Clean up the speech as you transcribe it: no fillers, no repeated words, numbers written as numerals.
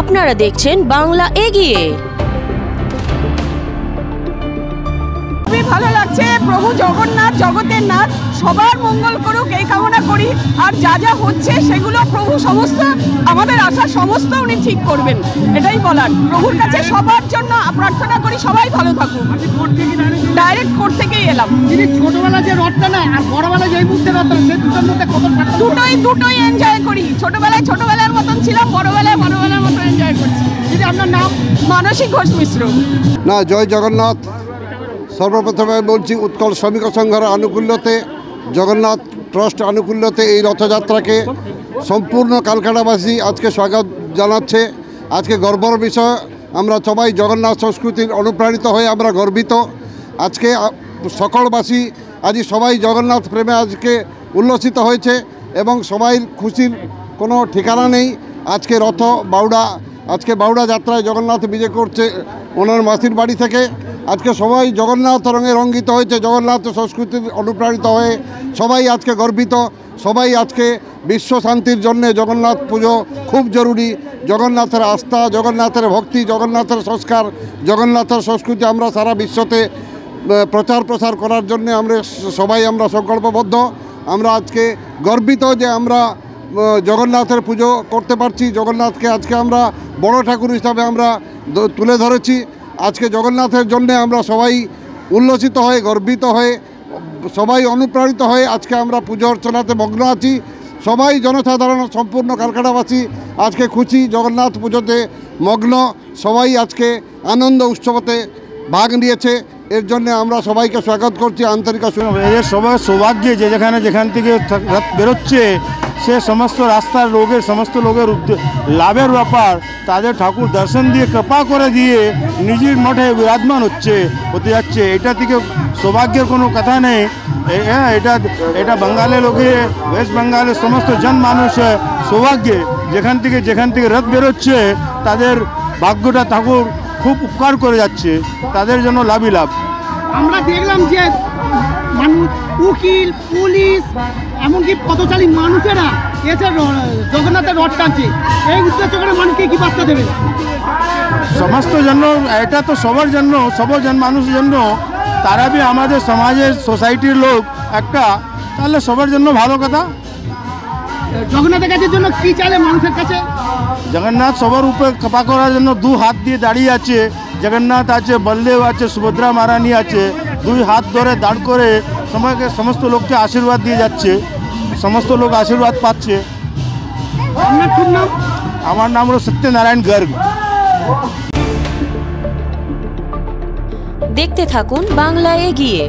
আপনারা দেখছেন বাংলা এগিয়ে। খুবই ভালো লাগছে। প্রভু জগন্নাথ জগতের নাথ সবার মঙ্গল করুক এই কামনা করি। আর যা যা হচ্ছে সেগুলো প্রভু সমস্ত আমাদের আশা সমস্ত উনি ঠিক করবেন, এটাই বলার। প্রভুর কাছে সবার জন্য প্রার্থনা করি সবাই ভালো থাকুক। ডাইরেক্ট কোর্ট থেকেই এলাম। ছোটবেলা যে রথটা না আর বড়বেলা যে মুহূর্তে রথ, সেই দুটোর মধ্যে কত দুটোই এনজয় করি। ছোটবেলার মতন ছিলাম, বড়বেলার মতন এনজয় করছি। যদি আপনার নাম মানসী ঘোষ মিশ্র। না, জয় জগন্নাথ। সর্বপ্রথমে বলছি উৎকল শ্রমিক সংঘের আনুকূল্যতে, জগন্নাথ ট্রাস্ট আনুকূল্যতে এই রথযাত্রাকে সম্পূর্ণ কালকাটাবাসী আজকে স্বাগত জানাচ্ছে। আজকে গর্বর বিষয়, আমরা সবাই জগন্নাথ সংস্কৃতির অনুপ্রাণিত হয়ে আমরা গর্বিত। আজকে সকলবাসী আজ সবাই জগন্নাথ প্রেমে আজকে উল্লসিত হয়েছে এবং সবাই খুশির কোনো ঠিকানা নেই। আজকে রথ বাউড়া, আজকে বাউড়া যাত্রায় জগন্নাথ বিজে করছে ওনার মাসির বাড়ি থেকে। আজকে সবাই জগন্নাথ রঙে রঙ্গিত হয়েছে, জগন্নাথ সংস্কৃতির অনুপ্রাণিত হয়ে সবাই আজকে গর্বিত। সবাই আজকে বিশ্ব শান্তির জন্যে জগন্নাথ পুজো খুব জরুরি। জগন্নাথের আস্থা, জগন্নাথের ভক্তি, জগন্নাথের সংস্কার, জগন্নাথের সংস্কৃতি আমরা সারা বিশ্বতে প্রসার করার জন্যে আমরা সবাই সংকল্পবদ্ধ। আমরা আজকে গর্বিত যে আমরা জগন্নাথের পুজো করতে পারছি। জগন্নাথকে আজকে আমরা বড় ঠাকুর হিসাবে আমরা তুলে ধরেছি। আজকে জগন্নাথের জন্য আমরা সবাই উল্লসিত হয়ে, গর্বিত হয়ে, সবাই অনুপ্রাণিত হয়ে আজকে আমরা পুজো অর্চনাতে মগ্ন আছি। সবাই জনসাধারণ, সম্পূর্ণ কালকাটাবাসী আজকে খুশি, জগন্নাথ পুজোতে মগ্ন। সবাই আজকে আনন্দ উৎসবতে ভাগ নিয়েছে। এর জন্য আমরা সবাইকে স্বাগত করছি, আন্তরিক এদের সবার সৌভাগ্য যে যেখান থেকে রথ বেরোচ্ছে সে সমস্ত রাস্তার লোকের, সমস্ত লোকের লাভের ব্যাপার। তাদের ঠাকুর দর্শন দিয়ে কৃপা করে দিয়ে নিজের মঠে বিরাজমান হতে যাচ্ছে। এটা থেকে সৌভাগ্যের কোনো কথা নেই। এটা বাঙালি লোকে, ওয়েস্ট বেঙ্গলের সমস্ত জনমানুষের সৌভাগ্য। যেখান থেকে রথ বেরোচ্ছে তাদের ভাগ্যটা ঠাকুর খুব উপকার করে যাচ্ছে, তাদের জন্য লাভই লাভ। আমরা দেখলাম যে মানুষ, উকিল, পুলিশ, এমনকি পথচারী মানুষেরা এসে জগন্নাথের রথ টানছে। এই উদ্দেশ্য করে মানুষকে কি বার্তা দেবে? সমস্ত জন্য, এটা তো সবার জন্য, মানুষের জন্য। তারা বি আমাদের সমাজের, সোসাইটির লোক একটা, তাহলে সবার জন্য ভালো কথা। জগন্নাথের কাছে জন্য কি চাইলে মানুষের কাছে? জগন্নাথ সবার উপরে কৃপা করার জন্য দু হাত দিয়ে দাঁড়িয়ে আছে। জগন্নাথ আছে, বলদেব আছে, সুভদ্রা মহারানী আছে। দুই হাত ধরে দাঁড় করে সমস্ত লোককে আশীর্বাদ দিয়ে যাচ্ছে। সমস্ত লোক আশীর্বাদ পাচ্ছে। আমার নাম হলো সত্যনারায়ণ গর্গ। দেখতে থাকুন বাংলা এগিয়ে।